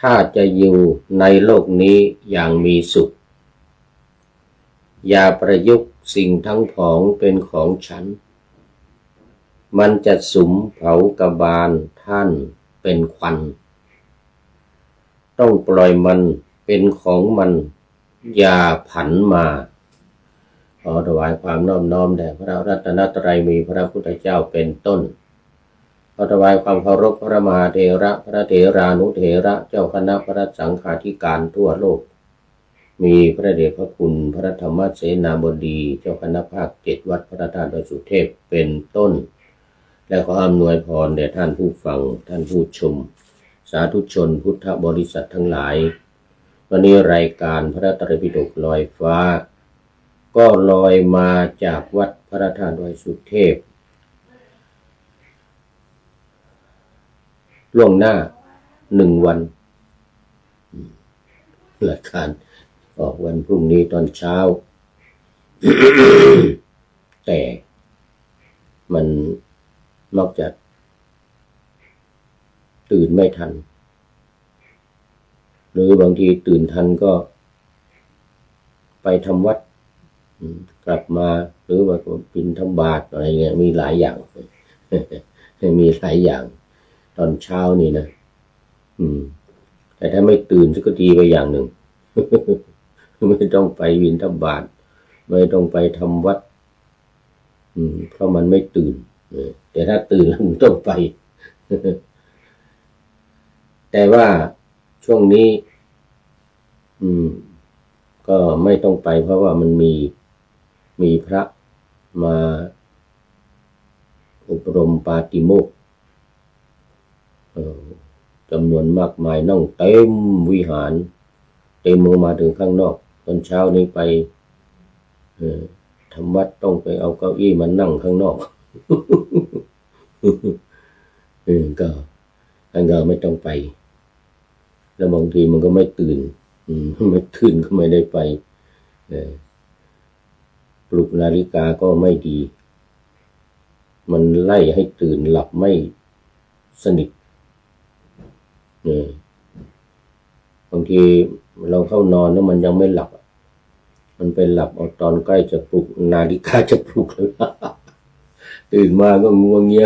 ถ้าจะอยู่ในโลกนี้อย่างมีสุขอย่าประยุกต์สิ่งทั้งผองเป็นของฉันมันจะสุมเผากบาลท่านเป็นควันต้องปล่อยมันเป็นของมันอย่าผันมาขอถวายความนอบน้อมแด่พระรัตนตรัยมีพระพุทธเจ้าเป็นต้นขอถวายความเคารพพระมหาเถระพระเถรานุเถระเจ้าคณะพระสังฆาธิการทั่วโลกมีพระเดชพระคุณพระธรรมเสนาบดีเจ้าคณะภาค7วัดพระธาตุดอยสุเทพเป็นต้นและขออำนวยพรแด่ท่านผู้ฟังท่านผู้ชมสาธุชนพุทธบริษัททั้งหลายวันนี้รายการพระไตรปิฎกลอยฟ้าก็ลอยมาจากวัดพระธาตุดอยสุเทพล่วงหน้า1 วันหลักการออกวันพรุ่งนี้ตอนเช้า แต่มันนอกจากตื่นไม่ทันหรือบางทีตื่นทันก็ไปทำวัดกลับมาหรือว่าบิณฑบาตอะไรเงี้ยมีหลายอย่าง มีหลายอย่างตอนเช้านี่นะแต่ถ้าไม่ตื่นก็ดีไปอย่างหนึ่ง ไม่ต้องไปบิณฑบาตไม่ต้องไปทำวัดเพราะมันไม่ตื่นแต่ถ้าตื่นแล้วมันต้องไป แต่ว่าช่วงนี้ก็ไม่ต้องไปเพราะว่ามันมีพระมาอบรมปาติโมกข์จำนวนมากมายนั่งเต็มวิหารเต็มมาถึงข้างนอกตอนเช้านี้ไปทำวัดต้องไปเอาเก้าอี้มานั่งข้างนอก ก็ท่านก็ไม่ต้องไปแล้วบางทีมันก็ไม่ตื่นไม่ตื่นก็ไม่ได้ไปปลุกนาฬิกาก็ไม่ดีมันไล่ให้ตื่นหลับไม่สนิทบางทีเราเข้านอนแล้วมันยังไม่หลับมันไปหลับเอาตอนใกล้จะปลุกนาฬิกาจะปลุกแล้ว ตื่นมาก็งัวเงีย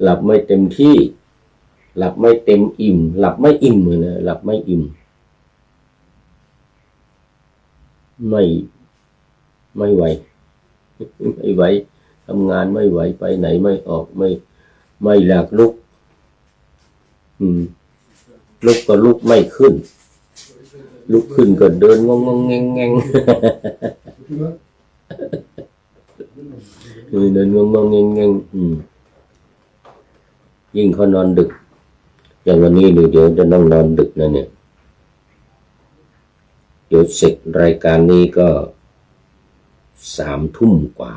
หลับไม่เต็มที่หลับไม่เต็มอิ่มหลับไม่อิ่มเลยนะหลับไม่อิ่มไม่ไหวไม่ไหวทำงานไม่ไหวไปไหนไม่ออกไม่อยากลุกลุกก็ลุกไม่ขึ้นลุกขึ้นก็เดินงงแงงเดินงงแงงยิ่งเขานอนดึกอย่างวันนี้เดี๋ยวจะต้องนอนดึกนะเนี่ยเดี๋ยวเสร็จรายการนี้ก็3 ทุ่มกว่า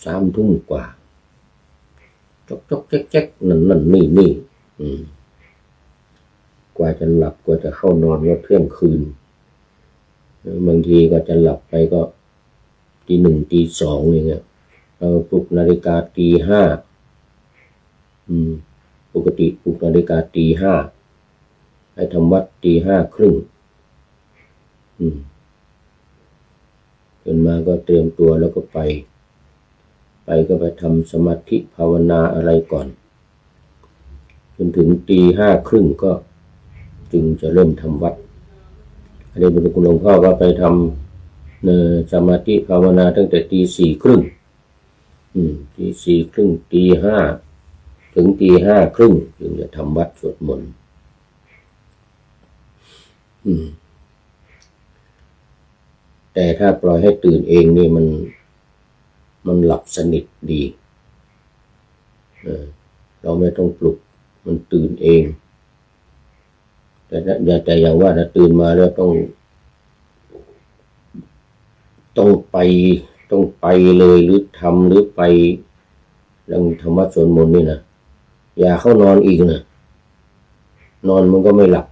3 ทุ่มกว่าจกแจ๊กนั่นนี่กว่าจะหลับกว่าจะเข้านอนก็เที่ยงคืนบางทีก็จะหลับไปก็ตี 1 ตี 2อย่างเงี้ยเราปลุกนาฬิกาตี 5ปกติปลุกนาฬิกาตี 5ให้ทำวัดตี 5 ครึ่งตื่นมาก็เตรียมตัวแล้วก็ไปก็ไปทำสมาธิภาวนาอะไรก่อนจนถึงตี 5 ครึ่งก็จึงจะเริ่มทำวัดอันนี้คุณหลวงพ่อก็ไปทำสมาธิภาวนาตั้งแต่ตี 4 ครึ่งตี 4 ครึ่งตี 5ถึงตี 5 ครึ่งจึงจะทำวัดสวดมนต์แต่ถ้าปล่อยให้ตื่นเองนี่มันหลับสนิทดีเราไม่ต้องปลุกมันตื่นเองแต่อย่างว่าถ้าตื่นมาแล้วต้องไปเลยหรือทำหรือไปเรื่องธรรมะสวดมนต์นี่นะอย่าเข้านอนอีกนะนอนมันก็ไม่หลับ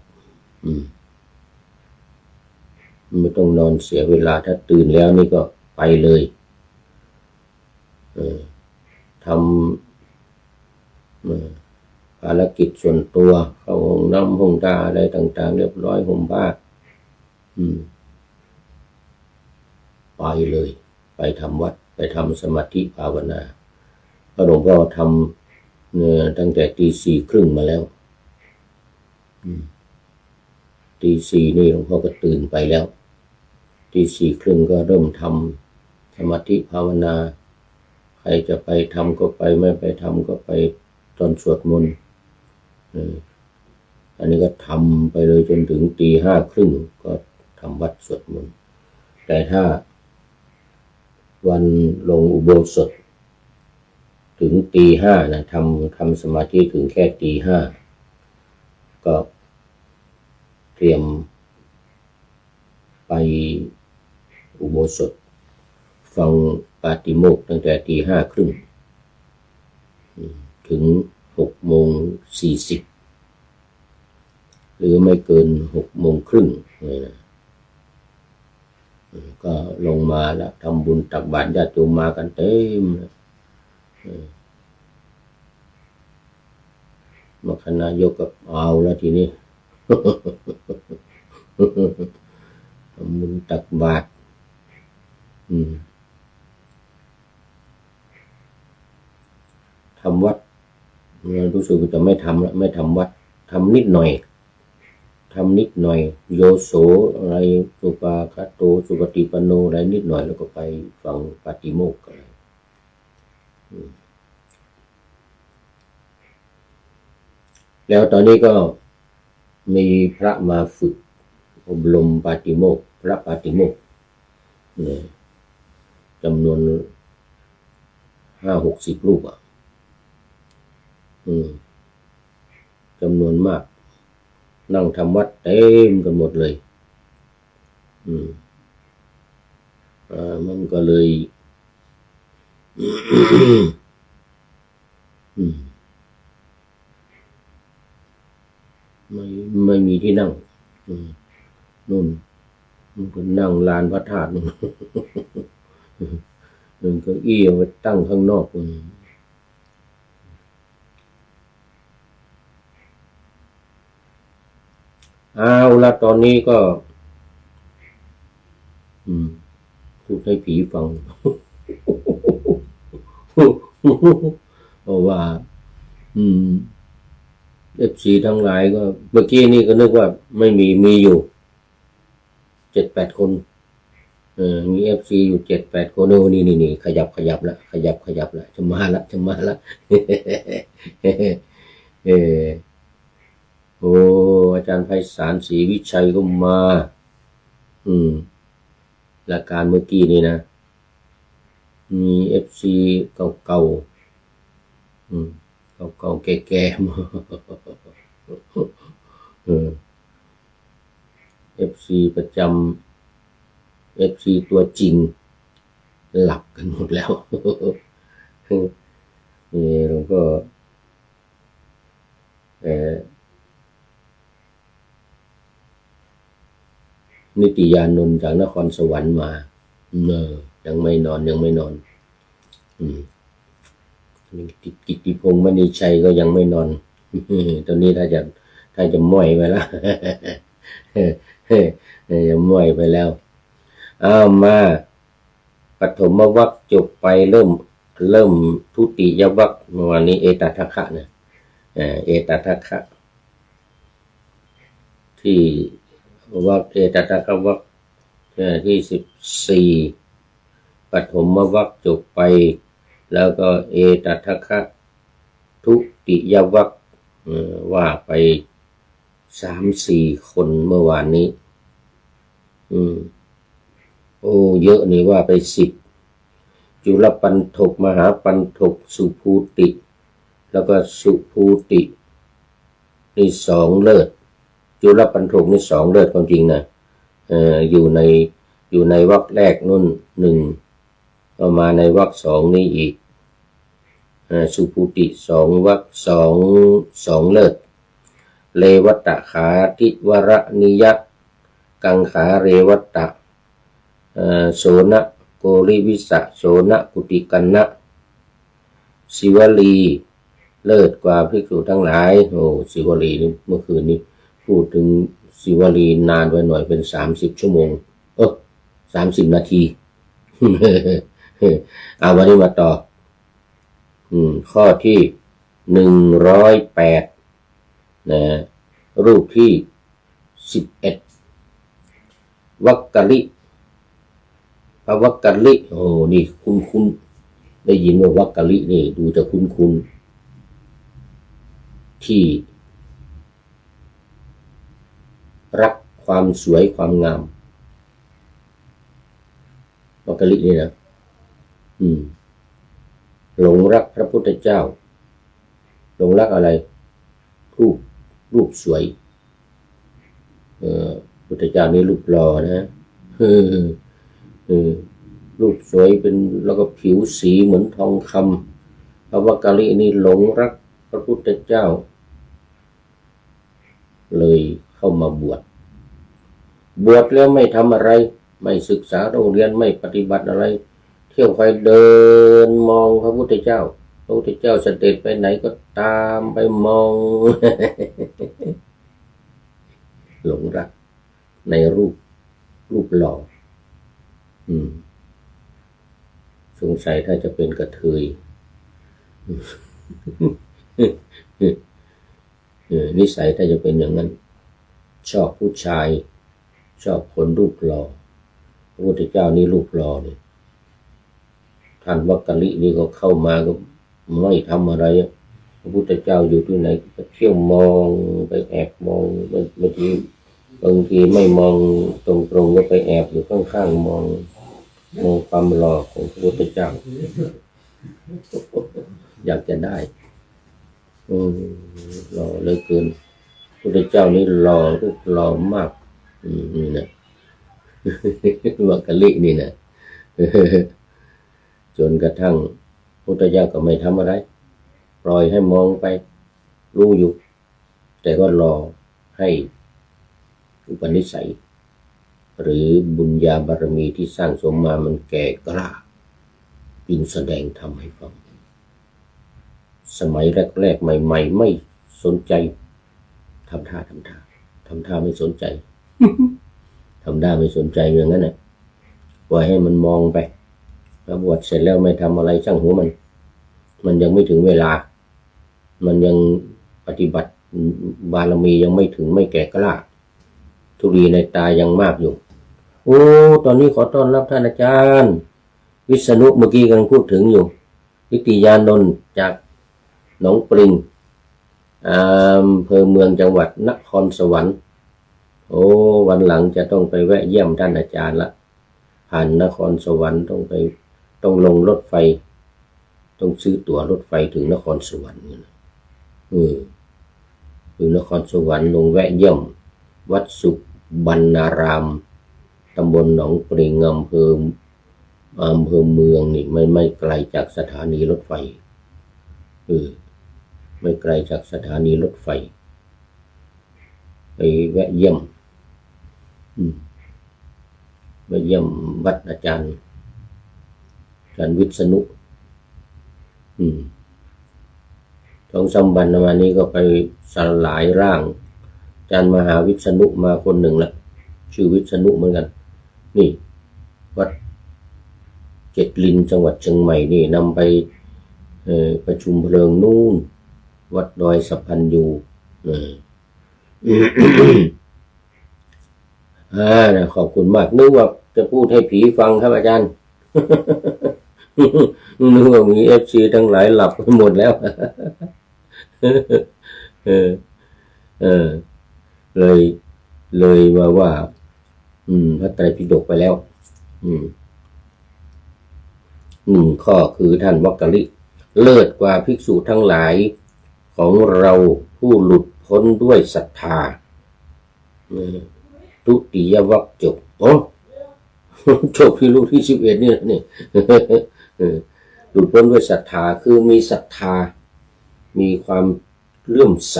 ไม่ต้องนอนเสียเวลาถ้าตื่นแล้วนี่ก็ไปเลยท ภารกิจส่วนตัวเข้าห้องน้ำห้องตาอะไรต่างๆเรียบร้อยห่มผ้าไปเลยไปทำวัดไปทำสมาธิภาวนาพระหลวงพ่อทำตั้งแต่ตี 4:30มาแล้วตี 4นี่หลวงพ่อก็ตื่นไปแล้วตี 4:30ก็เริ่มทำสมาธิภาวนาใครจะไปทำก็ไปไม่ไปทำก็ไปตอนสวดมนต์อันนี้ก็ทำไปเลยจนถึงตี 5:30ก็ทำวัดสวดมนต์แต่ถ้าวันลงอุโบสถถึงตี 5นะทำสมาธิถึงแค่ตี 5ก็เตรียมไปอุโบสถฟังปาติโมกข์ตั้งแต่ตี 5:30ถึง6:40หรือไม่เกิน6:30เลยนะก็ลงมาแล้วทำบุญตักบาตรญาติโยมมากันเต็มมคณายกก็เอาแล้วทีนี้ ทำบุญตักบาตรทำวัดรู้สึกว่าจะไม่ทำแล้วไม่ทำวัดทำนิดหน่อยโยโสอะไรสุปาคโตสุปฏิปันโนอะไรนิดหน่อยแล้วก็ไปฟังปาติโมกข์อะไรแล้วตอนนี้ก็มีพระมาฝึกอบรมปาติโมกข์พระปาติโมกข์จำนวน50-60 รูปจำนวนมากนั่งทำวัดเต็มกันหมดเลยมันก็เลย ไม่มีที่นั่งนู่นมันก็นั่งลานพระธาตุนู่น นั่นก็เอี้ยวไปตั้งข้างนอกเอาละตอนนี้ก็พูดให้ผีฟัง เพราะว่าFC ทั้งหลายก็เมื่อกี้นี่ก็นึกว่าไม่มีอยู่ 7-8 คนมี FC อยู่ 7-8 คนนี่ขยับละขยับละจะมาละ โอ้อาจารย์ไพศาลศรีวิชัยก็มารายการเมื่อกี้นี่นะมี FC เก่าแก่ๆมาFC ประจำ FC ตัวจริงหลับกันหมดแล้วนี่เราก็นิติยานนท์จากนครสวรรค์มายังไม่นอนกิตติพงษ์มณีชัยก็ยังไม่นอนตอนนี้ถ้าจะม้อยไปแล้ว จะม้อยไปแล้วมาปฐมวรรคจบไปเริ่มทุติยวรรคเมื่อวานนี้เอตทัคคะนะเอตทัคคะที่วรรคเอตทัคคะวรรคที่14ปฐมวรรคจบไปแล้วก็เอตทัคคะทุติยวรรคว่าไป 3-4 คนเมื่อวานนี้โอ้เยอะนี่ว่าไป10จุลปันถกมหาปันถกสุภูติแล้วก็สุภูตินี่2เลิศจุลปันถกนี่2เลิศความจริงนะอยู่ในวรรคแรกนู่น1ก็มาในวรรค2นี่อีกสุภูติ2วรรค2เลิศเลวัตตขาทิวรนิยะกังขาเรวัตตะโสนะโกริวิสะโสนะกุติกันนะศิวลี เลิศกว่าภิกษุทั้งหลายโอ้ศิวลีนี่เมื่อคืนนี้พูดถึงศิวลีนานไปหน่อยเป็น30 ชั่วโมง30 นาที เอาวันนี้มาต่อข้อที่108นะรูปที่11วักกะลิพระวักกะลิโอ้นี่คุ้นได้ยินว่าวักกะลินี่ดูจะคุ้นที่รักความสวยความงามวักกะลินี่นะหลงรักพระพุทธเจ้าหลงรักอะไรรูปสวยพุทธเจ้านี่รูปหล่อนะรูปสวยเป็นแล้วก็ผิวสีเหมือนทองคำพระวักกะลินี่หลงรักพระพุทธเจ้าเลยเข้ามาบวชแล้วไม่ทำอะไรไม่ศึกษาโรงเรียนไม่ปฏิบัติอะไรเที่ยวไปเดินมองพระพุทธเจ้าพระพุทธเจ้าเสด็จไปไหนก็ตามไปมอง หลงรักในรูปหล่อสงสัยถ้าจะเป็นกระเทยนิสัยถ้าจะเป็นอย่างนั้นชอบผู้ชายชอบคนรูปหล่อพระพุทธเจ้านี่รูปหล่อเนี่ยท่านวักกะลินี่ก็เข้ามาก็ไม่ทำอะไรพระพุทธเจ้าอยู่ที่ไหนก็เที่ยวมองไปแอบมองบางทีไม่มองตรงๆก็ไปแอบอยู่ข้างๆมองความหล่อของพระพุทธเจ้าอยากจะได้หล่อเหลือเกินพระพุทธเจ้านี่หล่อรูปหล่อมากนี่นะวักกะลินี่นะจนกระทั่งพระพุทธเจ้าก็ไม่ทำอะไรปล่อยให้มองไปรู้อยู่แต่ก็รอให้อุปนิสัยหรือบุญญาบารมีที่สร้างสมมามันแก่กล้าจึงแสดงธรรมให้ฟังสมัยแรกๆใหม่ๆไม่สนใจทำท่าไม่สนใจ ทำท่าไม่สนใจอย่างนั้นน่ะปล่อยให้มันมองไปบวชเสร็จแล้วไม่ทำอะไรช่างหัวมันยังไม่ถึงเวลามันยังปฏิบัติบารมียังไม่ถึงไม่แก่กล้าทุลีในตายังมากอยู่ตอนนี้ขอต้อนรับท่านอาจารย์วิษณุเมื่อกี้กำลังพูดถึงอยู่นิติยานนท์จากหนองปริงอำเภอเมืองจังหวัดนครสวรรค์วันหลังจะต้องไปแวะเยี่ยมท่านอาจารย์ละผ่านนครสวรรค์ต้องลงรถไฟต้องซื้อตั๋วรถไฟถึงนครสวรรค์ถึงนครสวรรค์ลงแวะเยี่ยมวัดสุบรรณารามตำบลหนองปริงอำเภอเมืองนี่ไม่ไกลจากสถานีรถไฟไม่ไกลจากสถานีรถไฟไปแวะเยี่ยมวัดอาจารย์วิษณุ2-3 วันมานี้ก็ไปสลายร่างอาจารย์มหาวิษณุมาคนหนึ่งละชื่อวิษณุเหมือนกันนี่วัดเจ็ดลินจังหวัดเชียงใหม่นี่นำไปประชุมเพลิงนู่นวัดดอยสะพันยูขอบคุณมากนึกว่าจะพูดให้ผีฟังครับอาจารย์นึกว่ามีFCทั้งหลายหลับไปหมดแล้วเลยว่าพระไตรปิฎกไปแล้วข้อคือท่านวักกะลิเลิศกว่าภิกษุทั้งหลายของเราผู้หลุดพ้นด้วยศรัทธาทุติยวรรคจบจบที่ลูกที่11นี่แหละนี่ หลุดพ้นด้วยศรัทธาคือมีศรัทธามีความเลื่อมใส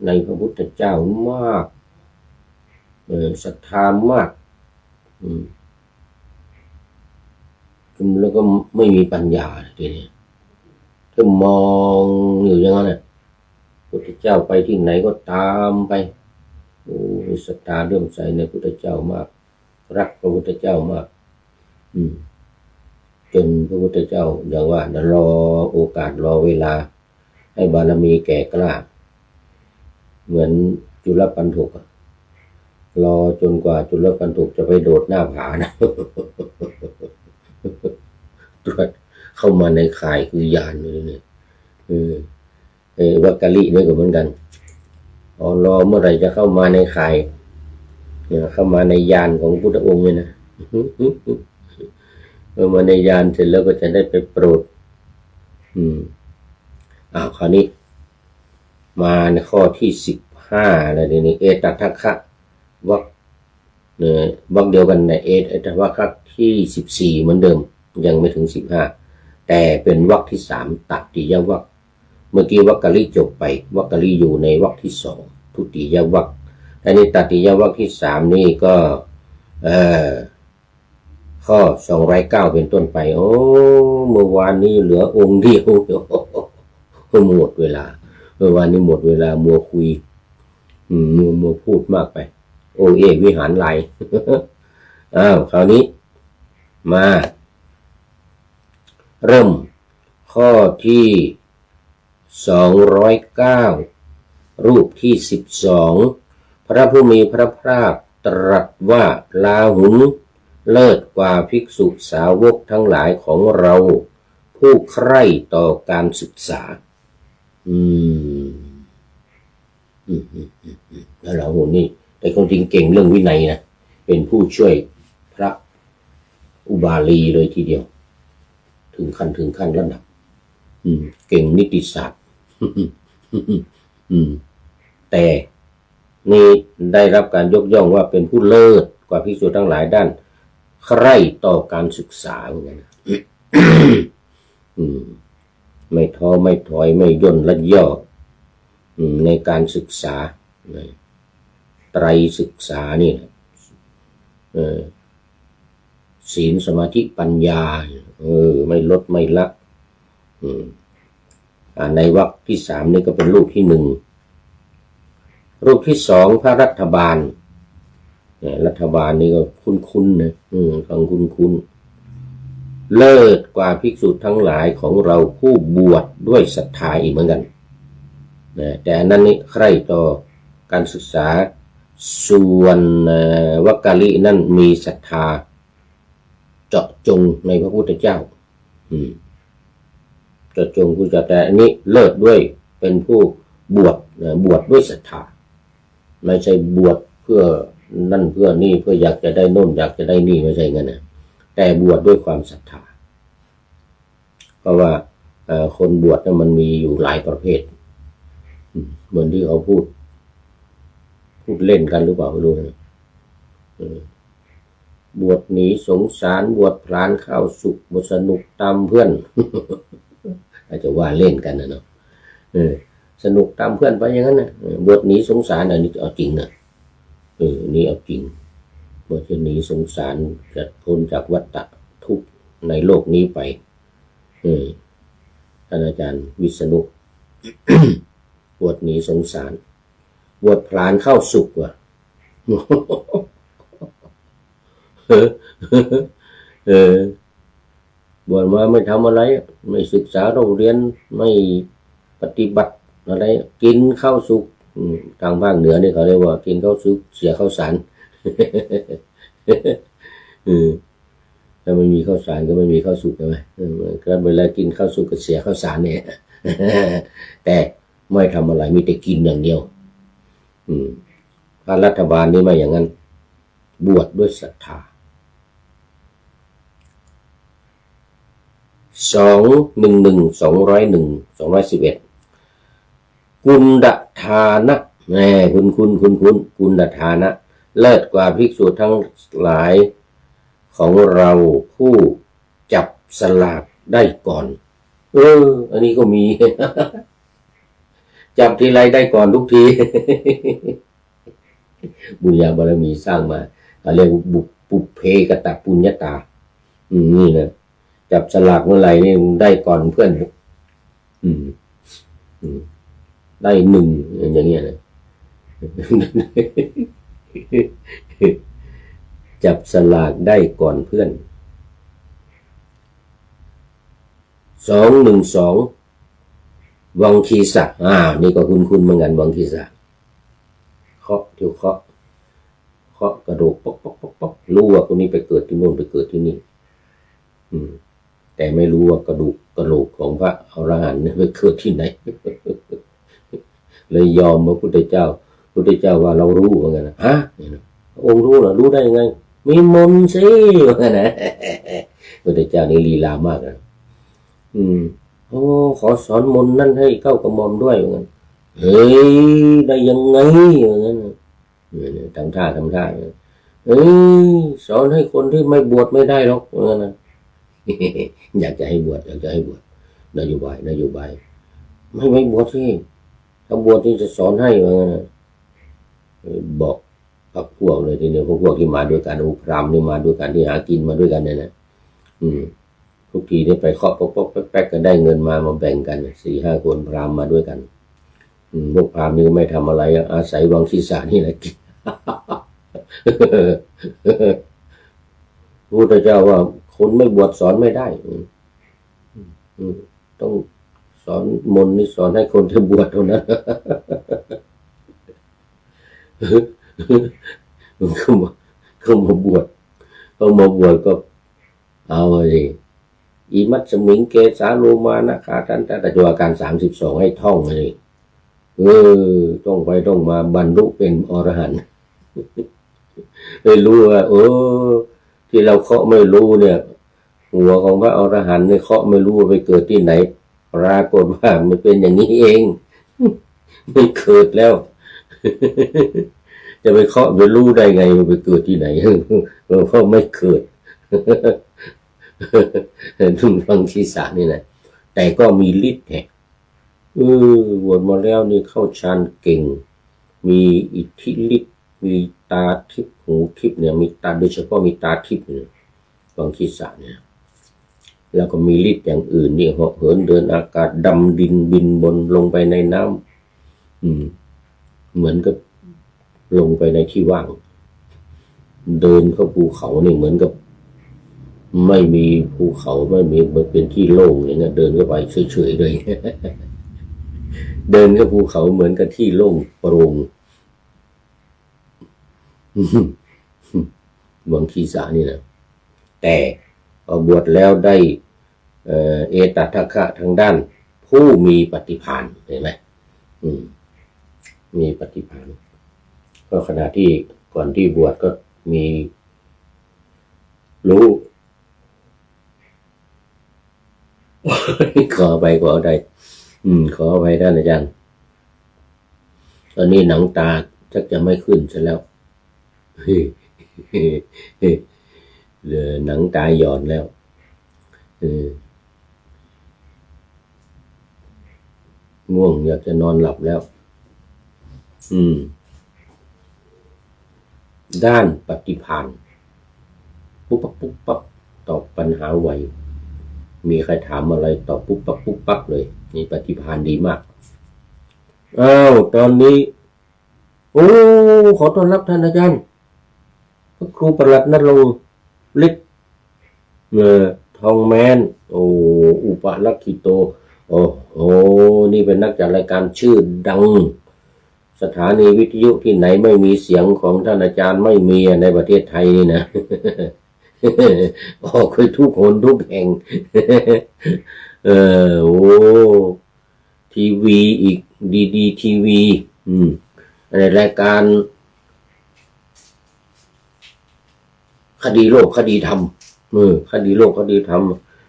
ในพระพุทธเจ้ามากศรัทธามากแล้วก็ไม่มีปัญญาทีนี้ ก็มองอยู่อย่างนั้นน่ะพุทธเจ้าไปที่ไหนก็ตามไปโอ้มีศรัทธาเลื่อมใสในพุทธเจ้ามากรักพระพุทธเจ้ามากจนพระพุทธเจ้าอย่างว่ารอโอกาสรอเวลาให้บารมีแก่กล้าเหมือนจุลปันถกรอจนกว่าจุลปันถกจะไปโดดหน้าผานะตรวจเข้ามาในข่ายคือยานเลยเนี่ยวักกะลินี่ก็เหมือนกันรอเมื่อไหร่จะเข้ามาในข่ายเข้ามาในยานของพุทธองค์เนี่ยนะเมื่อมาในยานเสร็จแล้วก็จะได้ไปโปรดคราวนี้มาในข้อที่15แล้วทีนี้เอตัทคะวรรควรรคเดียวกันในเอตัทวรรคที่14เหมือนเดิมยังไม่ถึง15แต่เป็นวรรคที่3ตัตติยวรรคเมื่อกี้วรรคกะลิจบไปวรรคกะลิอยู่ในวรรคที่2ทุติยวรรคอันนี้ตัตติยวรรคที่3นี่ก็ข้อ209เป็นต้นไปโอ้เมื่อวานนี้เหลือองค์เดียวหมดเวลาเมื่อวานนี้หมดเวลามัวคุยมัวพูดมากไปโอเอวิหารไหลคราวนี้มาเริ่มข้อที่209รูปที่12พระผู้มีพระภาคตรัสว่าลาหุนเลิศกว่าภิกษุสาวกทั้งหลายของเราผู้ใคร่ต่อการศึกษาแล้วลาหุนนี่แต่คนจริงเก่งเรื่องวินัยนะเป็นผู้ช่วยพระอุบาลีเลยทีเดียวถึงขั้นระดับเก่งนิติศาสตร์แต่นี่ได้รับการยกย่องว่าเป็นผู้เลิศกว่าภิกษุทั้งหลายด้านใคร่ต่อการศึกษาเหมือนกันไม่ท้อไม่ถอยไม่ย่นและย่อในการศึกษาไตรศึกษานี่ศีลสมาธิปัญญาไม่ลดไม่ละในวรรคที่3นี่ก็เป็นรูปที่1รูปที่2พระรัฐบาลรัฐบาลนี่ก็คุ้นๆนะฟังคุ้นๆเลิศกว่าภิกษุทั้งหลายของเราผู้บวชด้วยศรัทธาอีกเหมือนกันแต่อันนั้นนี่ใคร่ต่อการศึกษาส่วนวักกะลินั่นมีศรัทธาเจาะจงในพระพุทธเจ้าเจาะจงผู้จัดแต่อันนี้เลิศด้วยเป็นผู้บวชด้วยศรัทธาไม่ใช่บวชเพื่อนั่นเพื่อนี่เพื่ออยากจะได้โน่นอยากจะได้นี่ไม่ใช่งั้นนะแต่บวชด้วยความศรัทธาเพราะว่าคนบวชมันมีอยู่หลายประเภทเหมือนที่เขาพูดเล่นกันหรือเปล่าไม่รู้นะบวชหนีสงสารบวชพลานข้าวสุกบวชสนุกตามเพื่อนอาจจะว่าเล่นกันนะเนาะสนุกตามเพื่อนไปอย่างนั้นนะบวชหนีสงสารอันนี้เอาจริงนะนี่เอาจริงบวชหนีสงสารจะพ้นจากวัฏฏะทุกข์ในโลกนี้ไปท่านอาจารย์วิษณุ บวชหนีสงสารบวชพลานเข้าสุขว่ะบวชมาไม่ทำอะไรไม่ศึกษาเราเรียนไม่ปฏิบัติอะไรกินข้าวสุกทางภาคเหนือนี่เขาเรียกว่ากินข้าวสุกเสียข้าวสารถ้าไม่มีข้าวสารก็ไม่มีข้าวสุกใช่ไหมก็เวลากินข้าวสุกก็เสียข้าวสารเนี่ยแต่ไม่ทำอะไรมีแต่กินอย่างเดียวพระรัฐบาลนี่ไม่อย่างนั้นบวชด้วยศรัทธา211กุณฑทานะคุณกุณฑทานะเลิศกว่าภิกษุทั้งหลายของเราผู้จับสลากได้ก่อนอันนี้ก็มี จับทีไรได้ก่อนทุกที บุญญาบารมีสร้างมาเขาเรียกปุเพกตปุญญาตานี่นะจับสลากเมื่อไหร่นี่ได้ก่อนเพื่อน อืมอืมได้หนึ่งอย่างเงี้ยนะจับสลากได้ก่อนเพื่อน212วังคีสะนี่ก็คุณเหมือนกันวังคีสะเคาะที่เคาะกระโดดป๊อกป๊อกป๊อกป๊อกรู้ว่าคนนี้ไปเกิดที่โน่นไปเกิดที่นี่แต่ไม่รู้ว่ากระดูกกระโหลกของพระอรหันต์ไปเกิดที่ไหนเลยยอมพระพุทธเจ้าว่าเรารู้ว่างั้นนะองค์รู้เหรอรู้ได้ยังไงมีมนต์สิว่างั้นนะพระพุทธเจ้านี่ลีลามากนะขอสอนมนต์นั่นให้เข้ากระหม่อมด้วยว่างั้นเฮ้ยได้ยังไงว่างั้นทำท่าสอนให้คนที่ไม่บวชไม่ได้หรอกว่างั้นนะอยากจะให้บวชนโยบายไม่บวชสิถ้าบวชที่จะสอนให้ว่างั้นนะบอกพักพวกเลยทีเดียวพวกที่มาด้วยกันพรามนี่มาด้วยกันที่หากินมาด้วยกันเนี่ยนะทุกทีนี่ไปเคาะป๊อกแป๊กก็ได้เงินมาแบ่งกัน 4-5 คนพรามมาด้วยกันพวกพรามนี่ไม่ทำอะไรอาศัยวังศีรษะนี่แหละกินพระพุทธเจ้าว่าคนไม่บวชสอนไม่ได้ต้องสอนมนต์นี่สอนให้คนที่บวชเท่านั้นเขามาบวชก็เอาสิอิมัตสมิงเกสาโลมานะคาทันตะปัจจุบันการ32ให้ท่องเลยต้องไปต้องมาบรรลุเป็นอรหันต์เลยรู้ว่าที่เราเคาะไม่รู้เนี่ยหัวของพระอรหันต์เนี่ยเคาะไม่รู้ว่าไปเกิดที่ไหนปรากฏว่ามันเป็นอย่างนี้เองไม่เกิดแล้วจะไปเคาะไปรู้ได้ไงมันไปเกิดที่ไหนเพราะไม่เกิดทุ่งฟังศีรษะนี่นะแต่ก็มีฤทธิ์แห่บวชมาแล้วนี่เข้าฌานเก่งมีอิทธิฤทธิ์มีตาทิพย์หูทิพย์เนี่ยมีตาโดยเฉพาะมีตาทิพย์เนี่ยฟังศีรษะเนี่ยแล้วก็มีฤทธิ์อย่างอื่นนี่เหาะเหินเดินอากาศดำดินบินบนลงไปในน้ำเหมือนกับลงไปในที่ว่างเดินเข้าภูเขานี่เหมือนกับไม่มีภูเขาไม่มีมันเป็นที่โล่งอย่างเงี้ยเดินเข้าไปเฉยๆเลยเดินเข้าภูเขาเหมือนกับที่โล่งโปร่งวังคีสานี่นะแต่พอบวชแล้วได้เอตัทคะทางด้านผู้มีปฏิภาณเห็นไหมมีปฏิภาณก็ขณะที่ก่อนที่บวชก็มีรู้ขอไปท่านอาจารย์ตอนนี้หนังตาชักจะไม่ขึ้นซะแล้วเหลือหนังตาหย่อนแล้วง่วงอยากจะนอนหลับแล้วด้านปฏิภาณปุ๊บปั๊บตอบปัญหาไวมีใครถามอะไรตอบปุ๊บปั๊บเลยนี่ปฏิภาณดีมากตอนนี้ขอต้อนรับท่านอาจารย์พระครูประหลัดณรงค์ฤทธิ์ทองแมนอุปลักขิโตนี่เป็นนักจัดรายการชื่อดังสถานีวิทยุที่ไหนไม่มีเสียงของท่านอาจารย์ไม่มีในประเทศไทยนี่นะออกไปทุกคนทุกแห่งทีวีอีกดีทีวีในรายการคดีโลกคดีธรรมคดีโลกคดีธรรม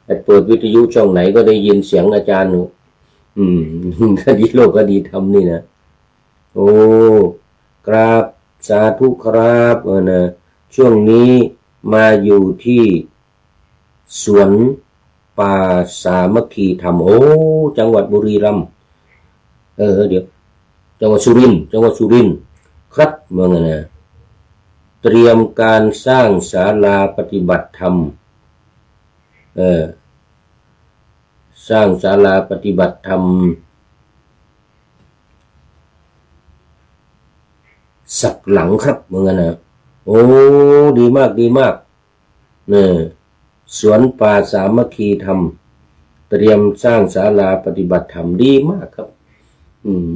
แต่เปิดวิทยุช่องไหนก็ได้ยินเสียงอาจารย์คดีโลกคดีธรรมนี่นะกราบสาธุครับนะช่วงนี้มาอยู่ที่สวนป่าสามัคคีธรรมจังหวัดบุรีรัมย์เดี๋ยวจังหวัดสุรินทร์ครับเมืองนะเตรียมการสร้างศาลาปฏิบัติธรรม สร้างศาลาปฏิบัติธรรมสักหลังครับเหมือนกันนะโอ้ดีมากดีมากเนี่ยสวนป่าสามัคคีธรรมเตรียมสร้างศาลาปฏิบัติธรรมดีมากครับ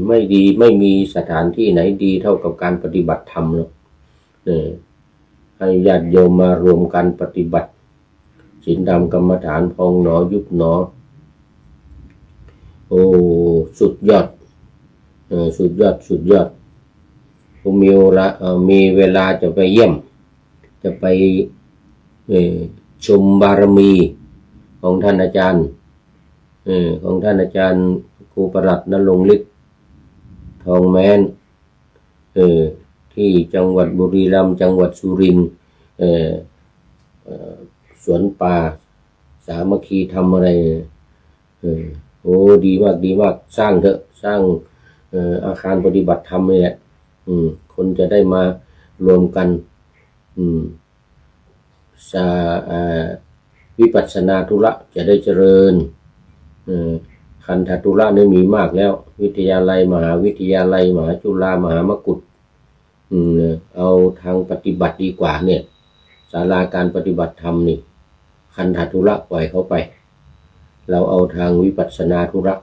ไม่ดีไม่มีสถานที่ไหนดีเท่ากับการปฏิบัติธรรมหรอกเนี่ยให้ญาติโยมมารวมกันปฏิบัติศีลธรรมกรรมฐานพองหนอยุบหนอโอ้สุดยอดสุดยอดผมมีเวลาจะไปเยี่ยมจะไปชมบารมีของท่านอาจารย์ครูประหลัดณรงค์ฤทธิ์ทองแม้นที่จังหวัดบุรีรัมย์จังหวัดสุรินทร์สวนป่าสามัคคีทำอะไรโอ้ดีมากสร้างเถอะสร้างอาคารปฏิบัติธรรมนี่แหละคนจะได้มารวมกันวิปัสสนาธุระจะได้เจริญคันธธุระนี่มีมากแล้ววิทยาลัยมหาวิทยาลัยมหาจุฬามหามกุฏเอาทางปฏิบัติดีกว่าเนี่ยศาลาการปฏิบัติธรรมนี่คันธธุระปล่อยเขาไปเราเอาทางวิปัสสนาธุระ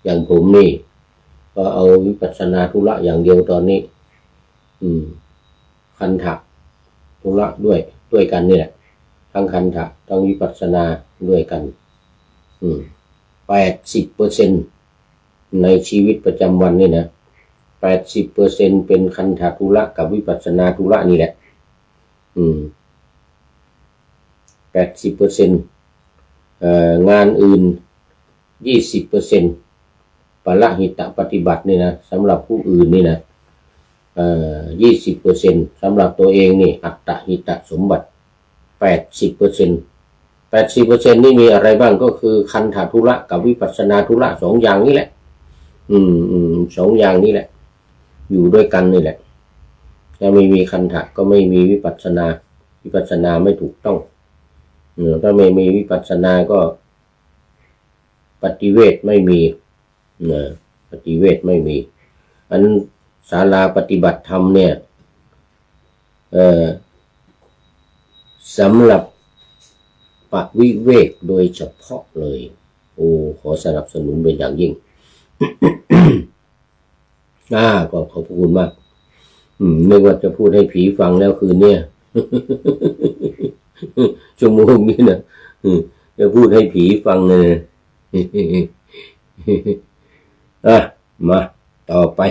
อย่างผมนี่ก็เอาวิปัสสนาธุระอย่างเดียวตอนนี้คันธธุระด้วยกันนี่แหละทั้งคันธทั้งวิปัสสนาด้วยกัน80%ในชีวิตประจำวันนี่นะ80%เป็นคันธธุระกับวิปัสสนาธุระนี่แหละ80%งานอื่น20%ปละหิตะปฏิบัตินี่นะสำหรับผู้อื่นนี่นะ20%สำหรับตัวเองนี่อัตตหิตะสมบัติ80%นี่มีอะไรบ้างก็คือคันธธุระกับวิปัสสนาธุระ2อย่างนี้แหละ2อย่างนี้แหละอยู่ด้วยกันนี่แหละถ้าไม่มีคันธะก็ไม่มีวิปัสสนาไม่ถูกต้องถ้าไม่มีวิปัสสนาก็ปฏิเวทไม่มีปฏิเวทไม่มีอันศาลาปฏิบัติธรรมเนี่ยสำหรับปวิเวกโดยเฉพาะเลยขอสนับสนุนเป็นอย่างยิ่ง ก็ขอบคุณมากนึกว่าจะพูดให้ผีฟังแล้วคืนเนี่ย ชั่วโมงนี้นะจะพูดให้ผีฟังเลยมาต่อไป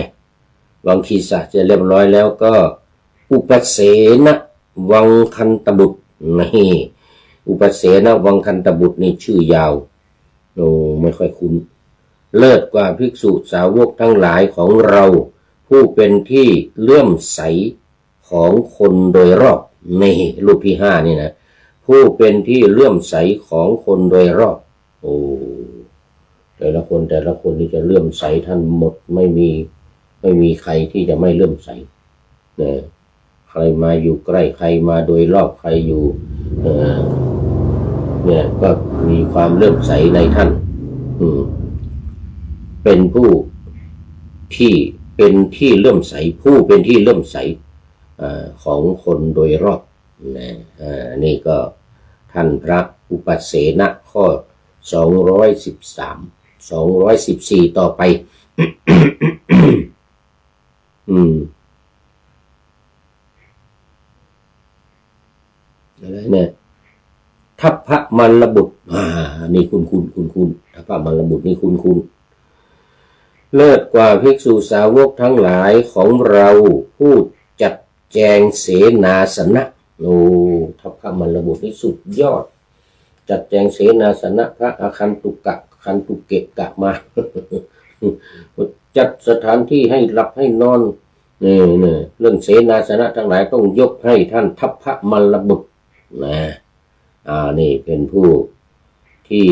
วังคีสะจะเรียบร้อยแล้วก็อุปเสนวังคันตบุตรนี่อุปเสนวังคันตบุตรนี่ชื่อยาวไม่ค่อยคุ้นเลิศกว่าภิกษุสาวกทั้งหลายของเราผู้เป็นที่เลื่อมใสของคนโดยรอบนี่รูปที่5นี่นะผู้เป็นที่เลื่อมใสของคนโดยรอบแต่ละคนนี่จะเลื่อมใสท่านหมดไม่มีใครที่จะไม่เลื่อมใสเนี่ยใครมาอยู่ใกล้ใครมาโดยรอบใครอยู่เนี่ยก็มีความเลื่อมใสในท่านเป็นผู้ที่เป็นที่เลื่อมใสผู้เป็นที่เลื่อมใสของคนโดยรอบนี่ก็ท่านพระอุปเสนข้อ214ต่อไป อะไรเนี่ยทัพพะมัลลบุตรนี่คุณทัพพะมัลลบุตรนี่คุณเลิศกว่าภิกษุสาวกทั้งหลายของเราผู้จัดแจงเสนาสนะทัพพะมัลลบุตรนี่สุดยอดจัดแจงเสนาสนะพระอาคันตุกะคันตุเกะกะมา จัดสถานที่ให้หลับให้นอนเรื่องเสนาสนะทั้งหลายต้องยกให้ท่านทัพพะมัลลบุตรนี่เป็นผู้ที่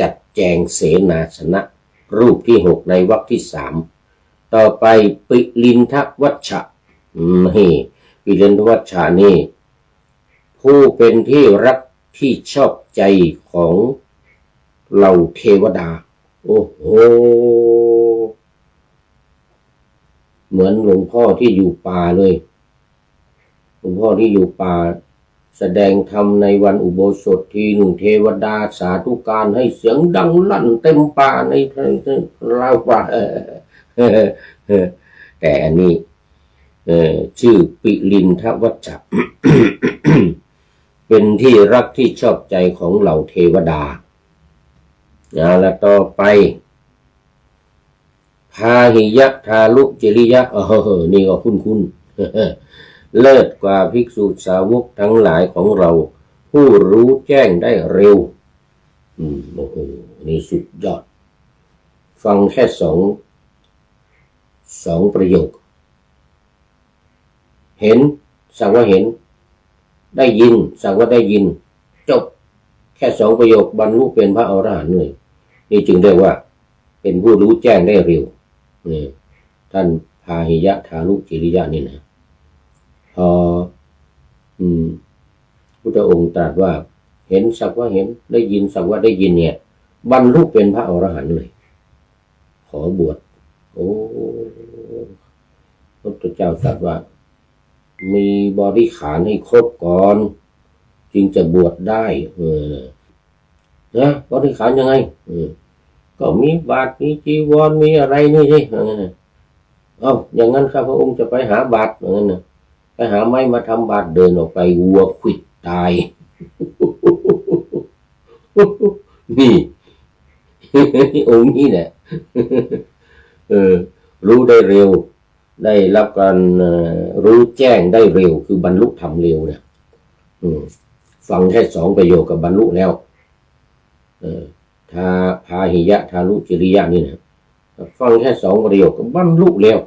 จัดแจงเสนาสนะรูปที่6ในวรรคที่3ต่อไปปิลินทวัชชะปิลินทวัชชะนี่ผู้เป็นที่รัก ที่ชอบใจของเหล่าเทวดาโอ้โหเหมือนหลวงพ่อที่อยู่ป่าเลยหลวงพ่อที่อยู่ป่าแสดงธรรมในวันอุโบสถทีหนึ่งเทวดาสาธุการให้เสียงดังลั่นเต็มป่าในราวป่าแต่อันนี้ชื่อปิลินทวัชชะ เป็นที่รักที่ชอบใจของเหล่าเทวดาแล้วต่อไปพาหิยะทาลุจริยะนี่ก็คุ้นๆเลิศกว่าภิกษุสาวกทั้งหลายของเราผู้รู้แจ้งได้เร็วโอ้โหนี่สุดยอดฟังแค่สองประโยคเห็นสักว่าเห็นได้ยินสักว่าได้ยินจบแค่2ประโยคบรรลุเป็นพระอรหันต์เลยนี่จึงเรียกว่าเป็นผู้รู้แจ้งได้เร็วนี่ท่านพาหิยะทาลุจิริยะนี่นะพอพุทธองค์ตรัสว่าเห็นสักว่าเห็นได้ยินสักว่าได้ยินเนี่ยบรรลุเป็นพระอรหันต์เลยขอบวชโอ้พระพุทธเจ้าตรัสว่ามีบริขารให้ครบก่อนจึงจะบวชได้นะบริขารยังไงก็มีบาตรมีจีวรมีอะไรนี่สิอย่างนั้นข้าพระองค์จะไปหาบาตรอย่างนั้นนะไปหาไม้มาทำบาตรเดินออกไปวัวขวิดตาย นี่องค์นี้แหละรู้ได้เร็วได้รับการรู้แจ้งได้เร็วคือบรรลุธรรมเร็วเนี่ยฟังแค่2ประโยคกับบรรลุแล้วพาหิยะทาลุจิริยะนี่นะฟังแค่2ประโยคกับบรรลุแล้ว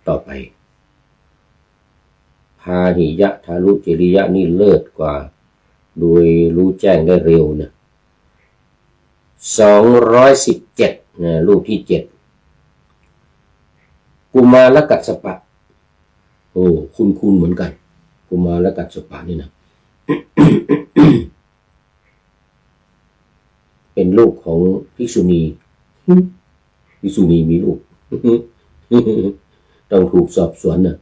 ต่อไปพาหิยะทาลุจิริยะนี่เลิศกว่าโดยรู้แจ้งได้เร็วนะ217รูปที่7กุมารกัสสปะคุ้นเหมือนกันกุมารกัสสปะนี่นะ เป็นลูกของภิกษุณีมีลูก ต้องถูกสอบสวนนะ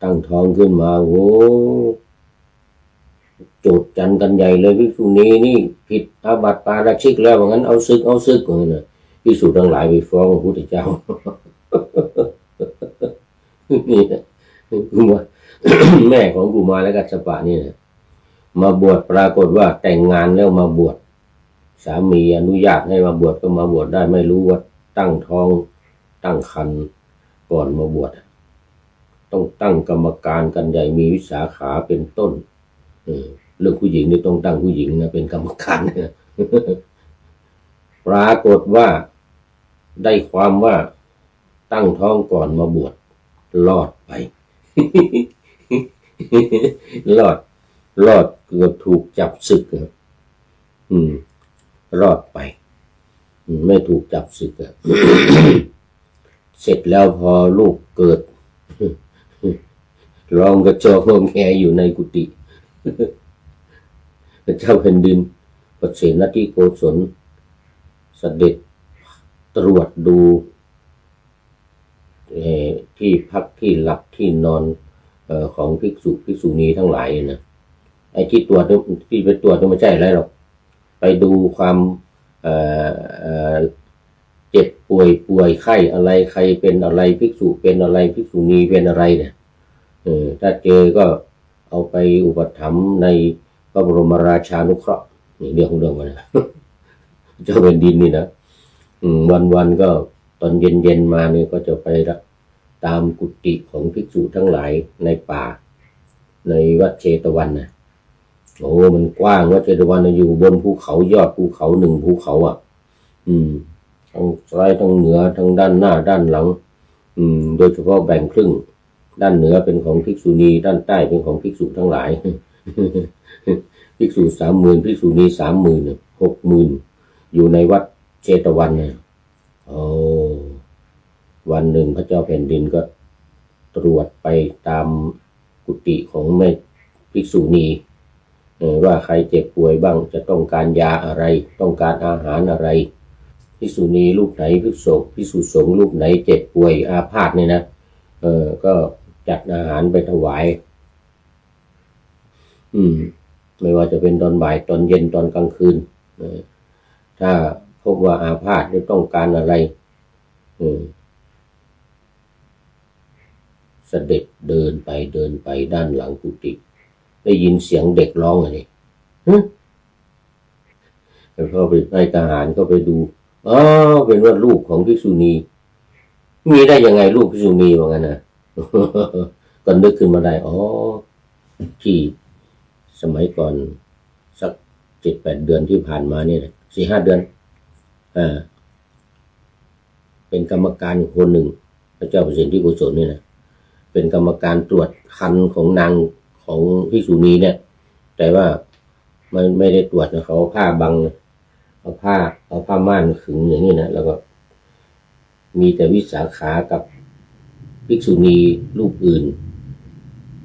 ตั้งท้องขึ้นมาโอ้โจทย์จันกันใหญ่เลยภิกษุณีนี่ผิดอาบัติปาราชิกแล้วว่างั้นเอาซึกว่างั้นน่ะภิกษุทั้งหลายไปฟ้องพระพุทธเจ้า นี่กุมาร แม่ของกุมารและกัสสปะนี่นะมาบวชปรากฏว่าแต่งงานแล้วมาบวชสามีอนุญาตให้มาบวชก็มาบวชได้ไม่รู้ว่าตั้งท้องตั้งครรภ์ก่อนมาบวชต้องตั้งกรรมการกันใหญ่มีวิสาขาเป็นต้นเรื่องผู้หญิงนี่ต้องตั้งผู้หญิงนะเป็นกรรมการนะปรากฏว่าได้ความว่าตั้งท้องก่อนมาบวชรอดไป รอดเกือบถูกจับศึกรอดไปไม่ถูกจับศึก เสร็จแล้วพอลูกเกิด ร้องกระจอกงอแงอยู่ในกุฏิ พระเจ้าแผ่นดินพระเสนาธิโกศลเสด็จตรวจดูที่พักที่หลับที่นอนของภิกษุณีทั้งหลายนะไอ้ที่ตรวจที่ไปตรวจไม่ใช่อะไรหรอกไปดูความเจ็บป่วยไข้อะไรใครเป็นอะไรภิกษุเป็นอะไรภิกษุณีเป็นอะไรเนี่ยถ้าเจอก็เอาไปอุปถัมภ์ในพระบรมราชานุเคราะห์นี่เรื่องของเรื่องมันนะ เจ้าแผ่นดินนี่นะวันก็ตอนเย็นมาเนี่ยก็จะไปตามกุฏิของภิกษุทั้งหลายในป่าในวัดเชตวันนะโอ้มันกว้างวัดเชตวันอยู่บนภูเขายอดภูเขา1ภูเขาทั้งซ้ายทั้งเหนือทั้งด้านหน้าด้านหลังโดยเฉพาะแบ่งครึ่งด้านเหนือเป็นของภิกษุณีด้านใต้เป็นของภิกษุทั้งหลาย ภิกษุ 30,000 ภิกษุณี 30,000 60,000อยู่ในวัดเชตวันเนี่ยวันหนึ่งพระเจ้าแผ่นดินก็ ตรวจไปตามกุฏิของแม่ภิกษุณีว่าใครเจ็บป่วยบ้างจะต้องการยาอะไรต้องการอาหารอะไรภิกษุณีรูปไหนภิกษุสงฆ์รูปไหนเจ็บป่วยอาพาธเนี่ยนะก็จัดอาหารไปถวายไม่ว่าจะเป็นตอนบ่ายตอนเย็นตอนกลางคืนถ้าพบว่าอาพาธหรือต้องการอะไรเสด็จเดินไปด้านหลังกุฏิได้ยินเสียงเด็กร้องอะไรแล้วก็ไปให้ทหารก็ไปดูเป็นว่าลูกของภิกษุณีมีได้ยังไงลูกภิกษุณีว่างั้นนะก็นึกขึ้นมาได้ที่สมัยก่อนสัก 7-8 เดือนที่ผ่านมาเนี่ย 4-5 เดือนเป็นกรรมการคนหนึ่งพระเจ้าประสิทธิโกศลเนี่ยนะเป็นกรรมการตรวจคันของนางของภิกษุณีเนี่ยแต่ว่ามันไม่ได้ตรวจนะเขาผ้าบังเอาผ้าม่านขึงอย่างนี้นะแล้วก็มีแต่วิสาขากับภิกษุณีรูปอื่น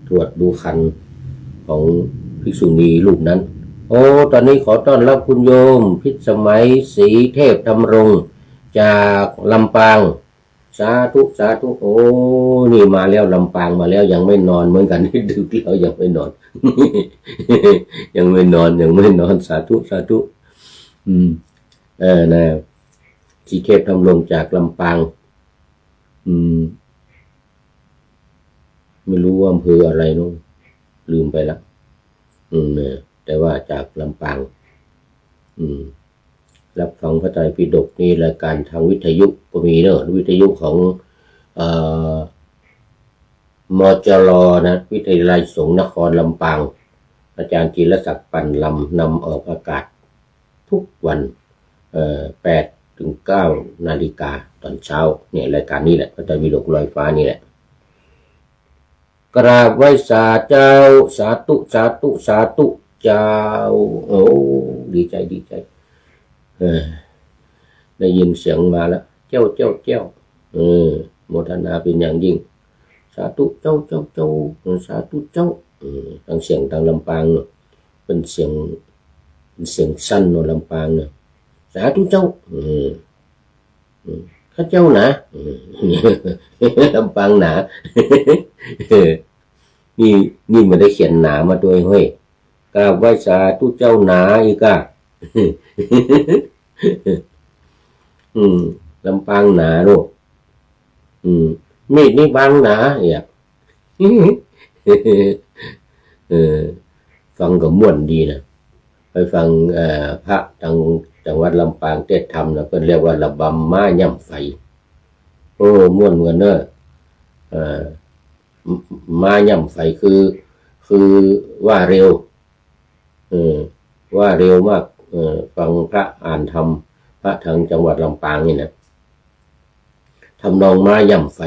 ตรวจดูคันของภิกษุณีรูปนั้นตอนนี้ขอต้อนรับคุณโยมพิสมัยศรีเทพธำรงจากลำปางสาธุนี่มาแล้วลำปางมาแล้วยังไม่นอนเหมือนกันดึกแล้วยังไม่นอน ยังไม่นอนสาธุนะศรีเทพธำรงจากลำปางไม่รู้ว่าอำเภออะไรนู้นลืมไปแล้วแต่ว่าจากลำปางรับฟังพระไตรปิฎกนี่รายการทางวิทยุก็มีเนอะวิทยุของมจรนะวิทยาลัยสงฆ์นครลำปางอาจารย์จิรศักดิ์ปั่นลำนำออกอากาศทุกวัน8-9 นาฬิกาตอนเช้าเนี่ยรายการนี้แหละพระไตรปิฎกลอยฟ้านี่แหละกราบไหว้สาเจ้าสาธุเจ้าดีใจได้ยินเสียงมาแล้วเจ้าโมทนาเป็นอย่างยิ่งสาธุเจ้าสาธุเจ้าทั้งเสียงทางลำปางเนาะเป็นเสียงสั้นเนาะลำปางเนาะสาธุเจ้าข้าเจ้านะลำปางหนานี่มันได้เขียนหนามาด้วยเฮ้ยกราบไหว้สาธุเจ้าหนาอีกอ่ะลำปางหนาลูกมีดนี่บางหนาอย่าฟังก็ม่วนดีนะไปฟังพระทางจังหวัดลำปางเทศธรรมนะเพิ่นเรียกว่าระบำม้าย่ำไฟม่วนเหมือนเนอะม้าย่ำไฟคือว่าเร็วว่าเร็วมากฟังพระอ่านธรรมพระทางจังหวัดลำปางนี่นะทำนองม้าย่ำไฟ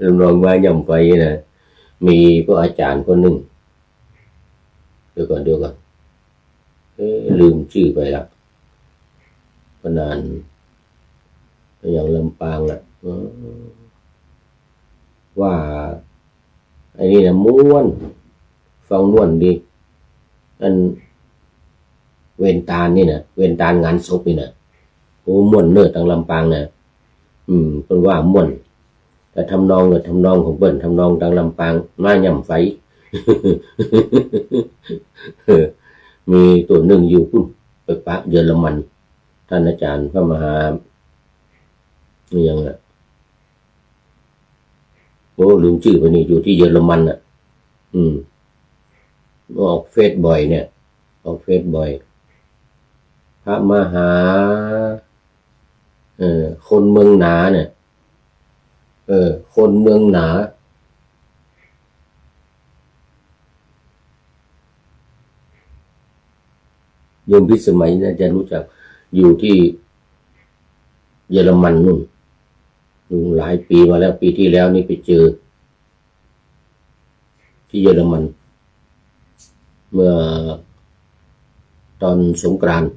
ทำนองม้าย่ำไฟนะมีพระอาจารย์คนหนึ่งเดี๋ยวก่อนลืมชื่อไปละก็นานอย่างลำปางอ่ะว่าไอ้นี่นะม้วนฟังม่วนดีอันเวนตาลนี่นะเวนตาลงานศพนี่นะม่วนเนื้อทางลำปางนะเพิ่นว่าม่วนแต่ทำนองของเพิ่นทำนองทางลำปางมาย่ำไฟ มีตัวหนึ่งอยู่พุ่นไปปะเยอรมันท่านอาจารย์พระมหายังอ่ะลืมชื่อไปนี่อยู่ที่เยอรมันอ่ะออกเฟซบ่อยเนี่ยออกเฟซบ่อยพระมหาคนเมืองหนาเนี่ยคนเมืองหนาโยมพิสมัยน่าจะรู้จักอยู่ที่เยอรมันนู่นหลายปีมาแล้วปีที่แล้วนี่ไปเจอที่เยอรมันเมื่อตอนสงกรานต์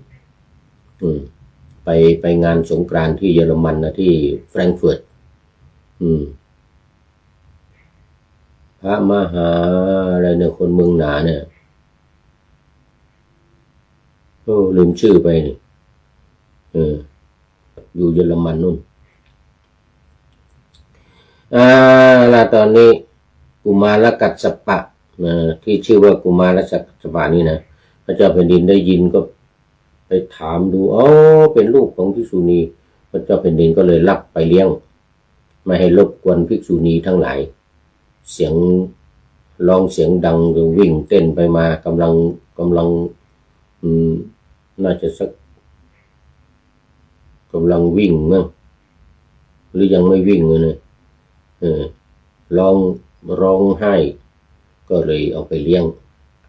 ไปงานสงกรานต์ที่เยอรมันนะที่แฟรงก์เฟิร์ต อืมพระมหาอะไรเนี่ยคนเมืองหนาเนี่ยโอ้ลืมชื่อไปนี่อยู่เยอรมันนู่นแล้วตอนนี้กุมารกัสสปะที่ชื่อว่ากุมารกัสสปะนี่นะพระเจ้าแผ่นดินได้ยินก็ไปถามดูเป็นลูกของภิกษุณีพระเจ้าแผ่นดินก็เลยรับไปเลี้ยงไม่ให้รบกวนภิกษุณีทั้งหลายเสียงร้องเสียงดังก็วิ่งเต้นไปมากำลังน่าจะสักกำลังวิ่งมั้งหรือยังไม่วิ่งเลยร้องไห้ก็เลยเอาไปเลี้ยง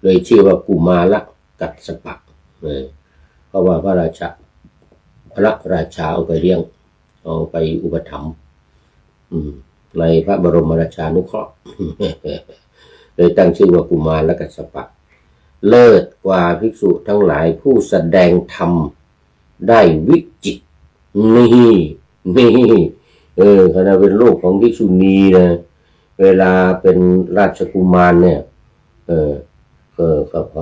เลยชื่อว่ากุมารกัสสปะเพราะว่าพระราชาเอาไปเลี้ยงเอาไปอุปถัมภ์ในพระบรมราชานุเคราะห์เลยตั้งชื่อว่ากุมารกัสสปะเลิศกว่าภิกษุทั้งหลายผู้แสดงธรรมได้วิจิตรนี่ขณะเป็นลูกของภิกษุณีนะเวลาเป็นราชกุมารเนี่ยก็พอ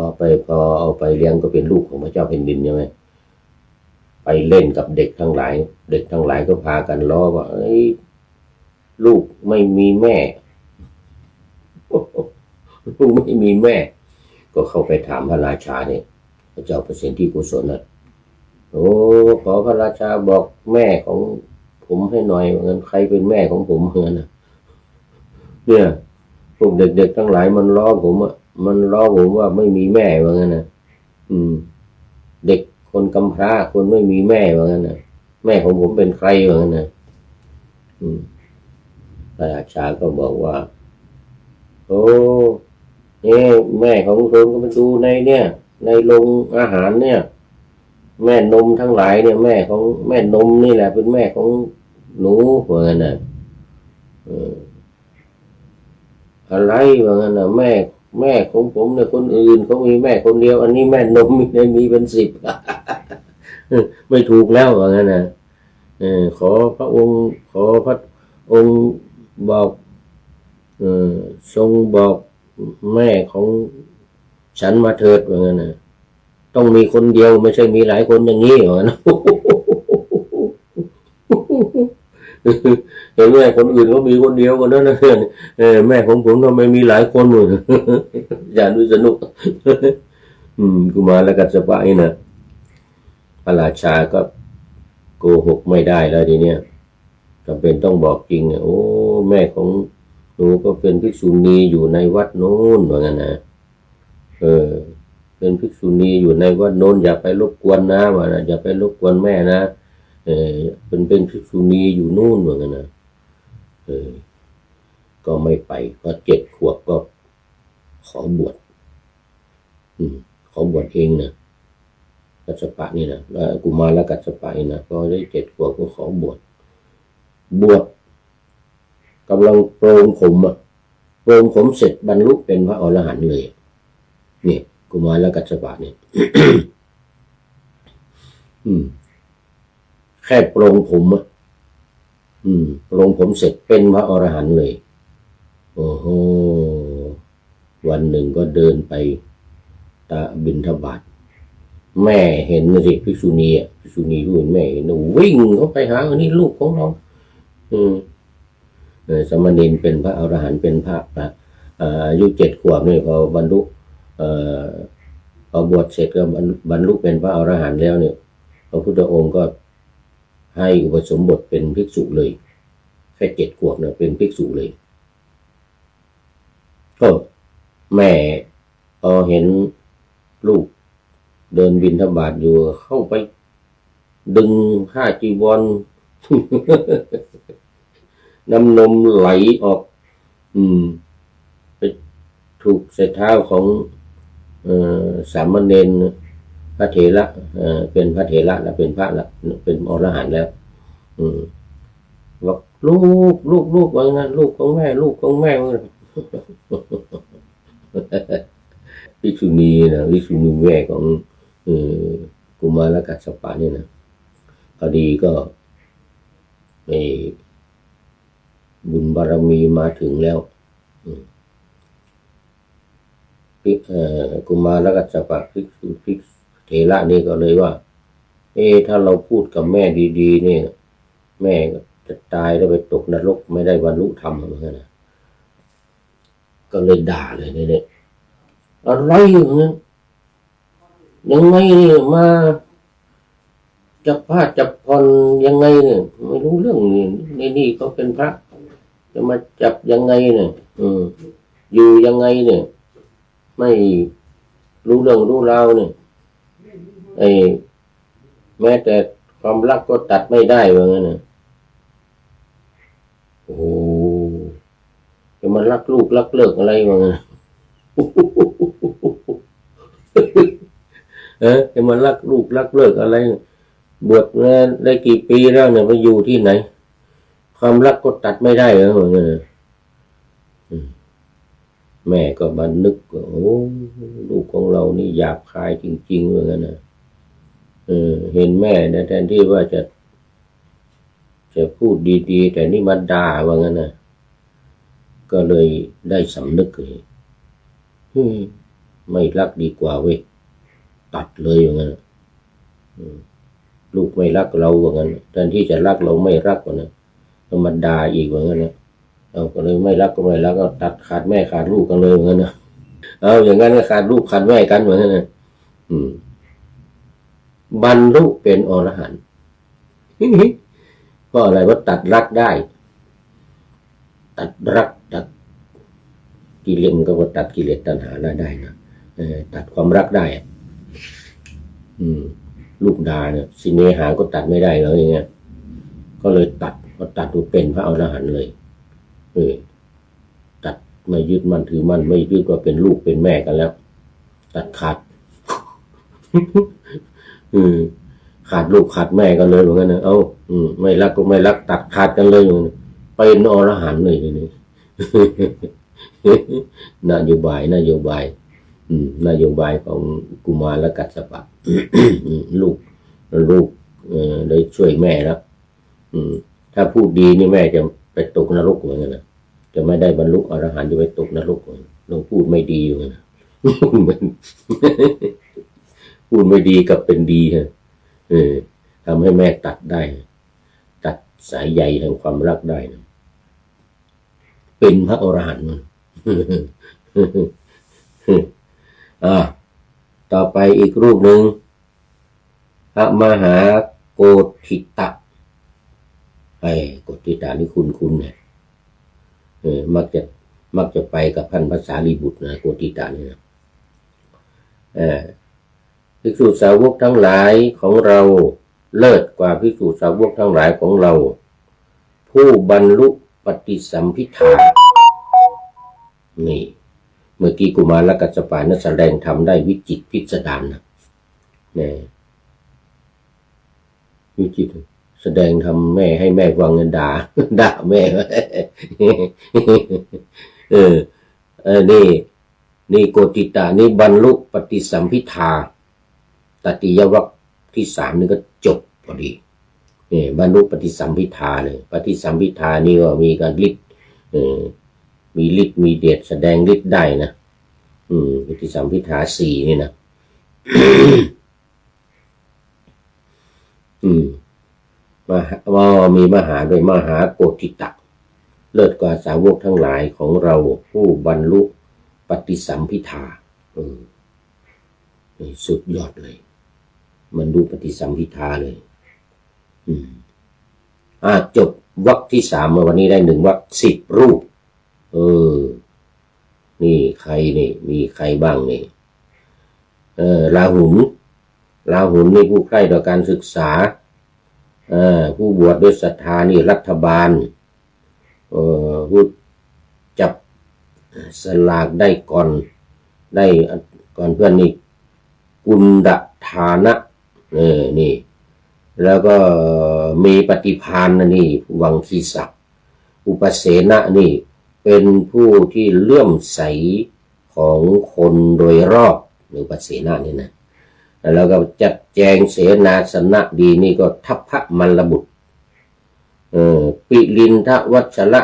เอาไปเลี้ยงก็เป็นลูกของพระเจ้าแผ่นดินใช่ไหมไปเล่นกับเด็กทั้งหลายก็พากันล้อว่าลูกไม่มีแม่ลูกไม่มีแม่ก็เข้าไปถามพระราชาเนี่ยพระเจ้าประสิทธิโกศลนะขอพระราชาบอกแม่ของผมให้หน่อยงั้นใครเป็นแม่ของผมเฮือนนะเนี่ยพวกเด็กๆทั้งหลายมันล้อผมว่าไม่มีแม่ว่างั้นนะเด็กคนกำพร้าคนไม่มีแม่ว่างั้นนะแม่ของผมเป็นใครว่างั้นนะพระราชาก็บอกว่านี่แม่ของคุณก็ไปดูในโรงอาหารเนี่ยแม่นมทั้งหลายเนี่ยแม่นมนี่แหละเป็นแม่ของหนูว่างั้นนะอะไรว่างั้นนะแม่ของผมเนี่ยคนอื่นเขามีแม่คนเดียวอันนี้แม่นมมีเป็น10ไม่ถูกแล้วว่างั้นนะขอพระองค์บอกทรงบอกแม่ของฉันมาเถิดว่างั้นนะต้องมีคนเดียวไม่ใช่มีหลายคนอย่างนี้ว่างั้นเห็นแม่คนอื่นก็มีคนเดียวกันนั่นนะแม่ของผมทำไมมีหลายคนเลยอย่าดูสนุกกุมารกัสสปะนี่นะพระราชาก็โกหกไม่ได้แล้วทีเนี้ยจำเป็นต้องบอกจริงแม่ของหนูก็เป็นภิกษุณีอยู่ในวัดโน้นว่างั้นนะเป็นภิกษุณีอยู่ในวัดโน้นอย่าไปรบกวนนะว่านะอย่าไปรบกวนแม่นะเป็นภิกษุณีอยู่นู่นว่างั้นนะก็ไม่ไปพอ7 ขวบก็ขอบวชเองนะกัสสปะนี่นะแล้วกุมารกัสสปะนี่นะก็ได้7 ขวบก็ขอบวชกำลังโปรงผมเสร็จบรรลุเป็นพระอรหันต์เลยนี่กุมารกัสสปะเนี่ยแค่โปรงผมโปรงผมเสร็จเป็นพระอรหันต์เลยโอ้โหวันหนึ่งก็เดินไปบิณฑบาตแม่เห็นสิภิกษุณีรู้แม่เห็นวิ่งเข้าไปหาอันนี้ลูกของเราสมณีเป็นพระอรหันต์เป็นพระอายุ7 ขวบนี่พอบรรลุพอบวชเสร็จก็บรรลุเป็นพระอรหันต์แล้วเนี่ยพระพุทธองค์ก็ให้อุปสมบทเป็นภิกษุเลยแค่7 ขวบเนี่ยเป็นภิกษุเลยก็แม่พอเห็นลูกเดินบิณฑบาตอยู่เข้าไปดึงผ้าจีวร น้ำนมไหลออกไปถูกใส่เท้าของสามเณรพระเถระเป็นพระเถระแล้วเป็นพระแล้วเป็นอรหันต์แล้วบอกลูกว่างั้นลูกของแม่ภิกษุณีแม่ของกุมารกัสสปะเนี่ยนะพอดีก็ บารมีมาถึงแล้วกุมารกัสสปะภิกษุเถระนี่ก็เลยว่าถ้าเราพูดกับแม่ดีๆเนี่ยแม่จะตายแล้วไปตกนรกไม่ได้บรรลุธรรมเหมือนกันนะก็เลยด่าเลยเนี่ยอะไรอย่างนั้นยังไงเนี่ยมาจับผ้าจับผ่อนยังไงเนี่ยไม่รู้เรื่องนี่เขาเป็นพระจะมาจับยังไงเนี่ยอยู่ยังไงเนี่ยไม่รู้เรื่องรู้ราวเนี่ยแม้แต่ความรักก็ตัดไม่ได้ว่างั้นนะโอ้จะมารักลูกรักเลิกอะไรว่างั้นจะมารักลูกรักเลิกอะไรบวชได้กี่ปีแล้วเนี่ยไปอยู่ที่ไหนความรักก็ตัดไม่ได้ว่างั้นนะแม่ก็มานึกว่าโอ้ลูกของเรานี่หยาบคายจริงๆว่างั้นนะเห็นแม่นะแทนที่ว่าจะพูดดีๆแต่นี่มาด่าว่างั้นนะก็เลยได้สำนึกเลยไม่รักดีกว่าเว้ยตัดเลยว่างั้นลูกไม่รักเราว่างั้นแทนที่จะรักเราไม่รักว่านั้นต้องมาด่าอีกว่างั้นนะเอาก็เลยไม่รักก็ไม่รักก็ตัดขาดแม่ขาดลูกกันเลยว่างั้นนะเอาอย่างนั้นก็ขาดลูกขาดแม่กันว่างั้นนะบรรลุเป็นอรหันต์ก็อะไรว่าตัดรักได้ตัดรักตัดกิเลสมันก็ว่าตัดกิเลสตัณหาได้นะตัดความรักได้ลูกดาเนี่ยสิเนหาก็ตัดไม่ได้แล้วอย่างเงี้ยก็เลยตัดก็ตัดดูเป็นพระอรหันต์เลยตัดไม่ยึดมั่นถือมั่นไม่ยึดว่าเป็นลูกเป็นแม่กันแล้วตัดขาดขาดลูกขาดแม่กันเลยเหมือนกันนะไม่รักก็ไม่รักตัดขาดกันเลยอย่างนี้เป็นอรหันต์เลยทีนี้นโยบายนโยบายของกุมารกัสสปะลูกได้ช่วยแม่แล้วถ้าพูดดีนี่แม่จะไปตกนรกเหมือนกันนะจะไม่ได้บรรลุอรหันต์จะไปตกนรกลองพูดไม่ดีอยู่นะพูดไม่ดีกับเป็นดีฮะทำให้แม่ตัดได้ตัดสายใยแห่งความรักได้นะเป็นพระอรหันต์ต่อไปอีกรูปหนึ่งพระมหาโกฏิตะโกฏิตะนี่คุณเนี่ยมักจะไปกับท่านพระสารีบุตรนะโกฏิตะนี่นะภิกษุสาวกทั้งหลายของเราเลิศกว่าภิกษุสาวกทั้งหลายของเราผู้บรรลุปฏิสัมภิทานี่เมื่อกี้กุมารกัสสปะนั้นแสดงธรรมได้วิจิตรพิสดารนะวิจิตรแสดงธรรมแม่ให้แม่ฟังเงินด่าแม่นี่โกฏิตะนี่บรรลุปฏิสัมภิทาตติยวรรคที่3นี่ก็จบพอดีบรรลุปฏิสัมภิทาเลยปฏิสัมภิทานี่ก็มีการฤทธิ์มีฤทธิ์มีเดชแสดงฤทธิ์ได้นะปฏิสัมภิทา4นี่นะมีมหาโดยมหาโกฏิตะเลิศกว่าสาวกทั้งหลายของเราผู้บรรลุปฏิสัมภิทาสุดยอดเลยมันดูปฏิสัมภิทาเลยจบวรรคที่3เมื่อวันนี้ได้1วรรค10รูปนี่ใครนี่มีใครบ้างนี่ราหุลนี่ผู้ใกล้ต่อการศึกษาผู้บวชด้วยศรัทธานี่รัฐบาลผู้จับสลากได้ก่อนเพื่อนนี่กุณฑฐานะนี่แล้วก็มีปฏิภาณนี่วังคีศักดิ์อุปเสนะนี่เป็นผู้ที่เลื่อมใสของคนโดยรอบหรืออุปเสนะนี่นะแล้วก็จัดแจงเสนาสนะดีนี่ก็ทัพพระมัลลบุตรปิลินทวัชระ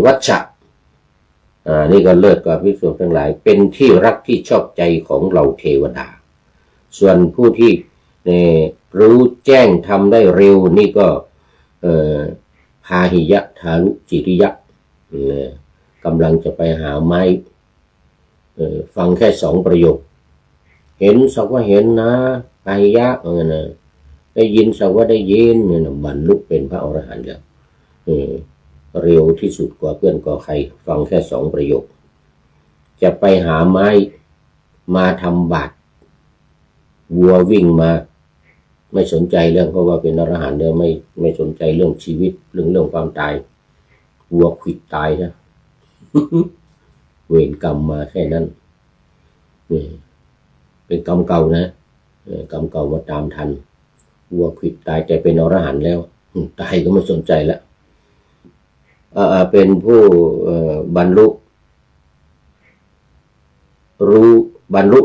วัชชะนี่ก็เลิศกว่าภิกษุทั้งหลายเป็นที่รักที่ชอบใจของเราเทวดาส่วนผู้ที่รู้แจ้งทำได้เร็วนี่ก็พาหิยะทารุจิริยะกำลังจะไปหาไม้ฟังแค่2 ประโยคเห็นสักว่าเห็นนะพาหิยะได้ยินสักว่าได้ยินบรรลุเป็นพระอรหันต์แล้วเร็วที่สุดกว่าเพื่อนกว่าใครฟังแค่2 ประโยคจะไปหาไม้มาทำบาตรวัววิ่งมาไม่สนใจเรื่องเพราะว่าเป็นอรหันต์เดียวไม่สนใจเรื่องชีวิตเรื่องความตายวัวขวิดตายนะ เวรกรรมมาแค่นั้นเป็นกรรมเก่านะกรรมเก่ามาตามทันวัวขวิดตายแต่เป็นอรหันต์แล้วตายก็ไม่สนใจแล้วเป็นผู้บรรลุ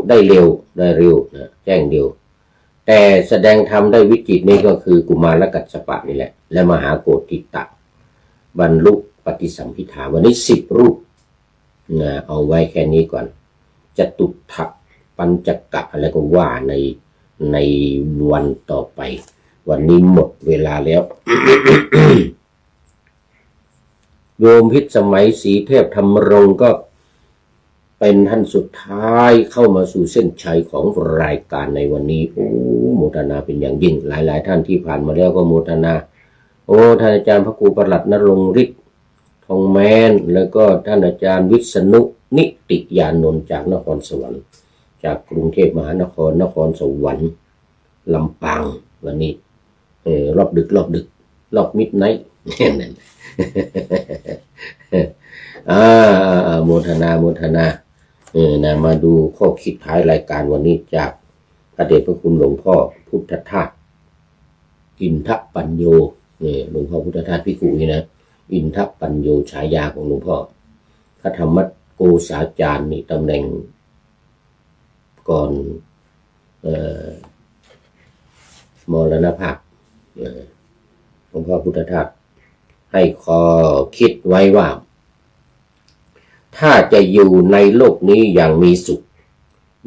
ได้เร็วนะแจ้งเร็วแต่แสดงธรรมได้วิจิตรนี่ก็คือกุมารกัสสปะนี่แหละและมหาโกฏิตะบรรลุปฏิสัมภิทาวันนี้10 รูปนะเอาไว้แค่นี้ก่อนจตุถะปัญจกะอะไรก็ว่าในวันต่อไปวันนี้หมดเวลาแล้ว โยมพิสมัยศรีเทพธรรมรงค์ก็เป็นท่านสุดท้ายเข้ามาสู่เส้นชัยของรายการในวันนี้โมทนาเป็นอย่างยิ่งหลายท่านที่ผ่านมาแล้วก็โมทนาท่านอาจารย์พระครูประหลัดณรงค์ฤทธิ์ทองแมนแล้วก็ท่านอาจารย์วิษณุนิติยานนท์จากนครสวรรค์จากกรุงเทพมหานครนครสวรรค์ลำปางวันนี้รอบดึกรอบมิดไนท์นั่นโมทนานะมาดูข้อคิดท้ายรายการวันนี้จากพระเดชพระคุณหลวงพ่อพุทธทาสอินทปัญโยหลวงพ่อพุทธทาสภิกขุนี่นะอินทปัญโยฉายาของหลวงพ่อพระธรรมโกษาจารย์นี่ตำแหน่งก่อนมรณภาพหลวงพ่อพุทธทาสให้ข้อคิดไว้ว่าถ้าจะอยู่ในโลกนี้อย่างมีสุข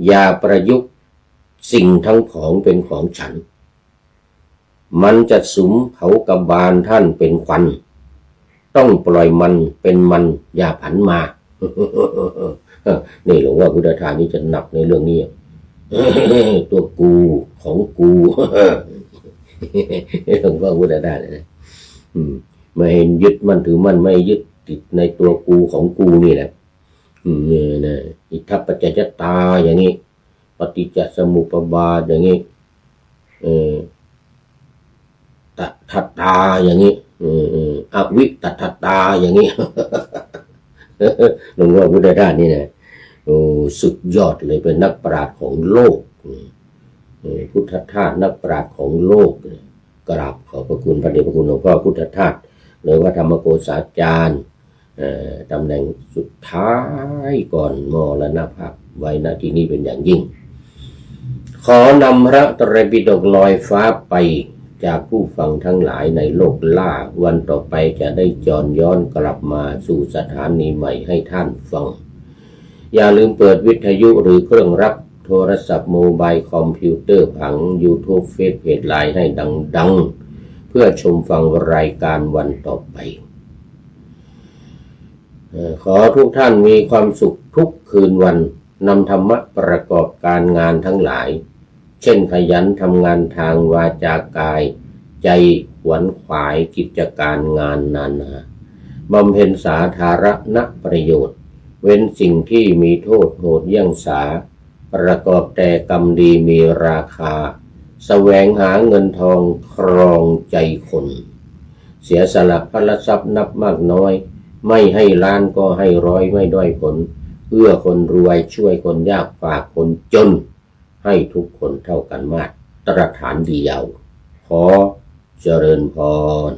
อย่าประยุกต์สิ่งทั้งผองเป็นของฉันมันจะสุมเผากบาลท่านเป็นควันต้องปล่อยมันเป็นมันอย่าผันมา นี่หลวงพ่อพุทธทาสนี่จะหนักในเรื่องนี้ ตัวกูของกู หลวงพ่อพุทธทาสนะไม่ยึดมั่นถือมั่นไม่ยึดติดในตัวกูของกูนี่แหละนี่นะอิทัปปัจจยตาอย่างนี้ปฏิจจสมุปบาทอย่างนี้ตัทธตาอย่างนี้อวิตัทตาอย่างนี้ หลวงพ่อพุทธทาสนี่นะสุดยอดเลยเป็นนักปราชญ์ของโลกพุทธทาสนักปราชญ์ของโลกกราบขอบพระคุณพระเดชพระคุณหลวงพ่อพุทธทาสหรือว่าธรรมโกษาจารย์ตำแหน่งสุดท้ายก่อนมรณภาพไว้ณที่นี้เป็นอย่างยิ่งขอนำพระไตรปิฎกลอยฟ้าไปจากผู้ฟังทั้งหลายในโลกล่าวันต่อไปจะได้จรย้อนกลับมาสู่สถานีใหม่ให้ท่านฟังอย่าลืมเปิดวิทยุหรือเครื่องรับโทรศัพท์โมบายคอมพิวเตอร์ผัง YouTube เฟซเพจไลน์ให้ดังๆเพื่อชมฟังรายการวันต่อไปขอทุกท่านมีความสุขทุกคืนวันนำธรรมะประกอบการงานทั้งหลายเช่นขยันทำงานทางวาจากายใจขวนขวายกิจการงานนานาบำเพ็ญสาธารณประโยชน์เว้นสิ่งที่มีโทษโหดเยี่ยงสาประกอบแต่กรรมดีมีราคาแสวงหาเงินทองครองใจคนเสียสละพละทรัพย์นับมากน้อยไม่ให้ล้านก็ให้ร้อยไม่ด้อยผลเอื้อคนรวยช่วยคนยากฝากคนจนให้ทุกคนเท่ากันมาตรฐานเดียวขอเจริญพร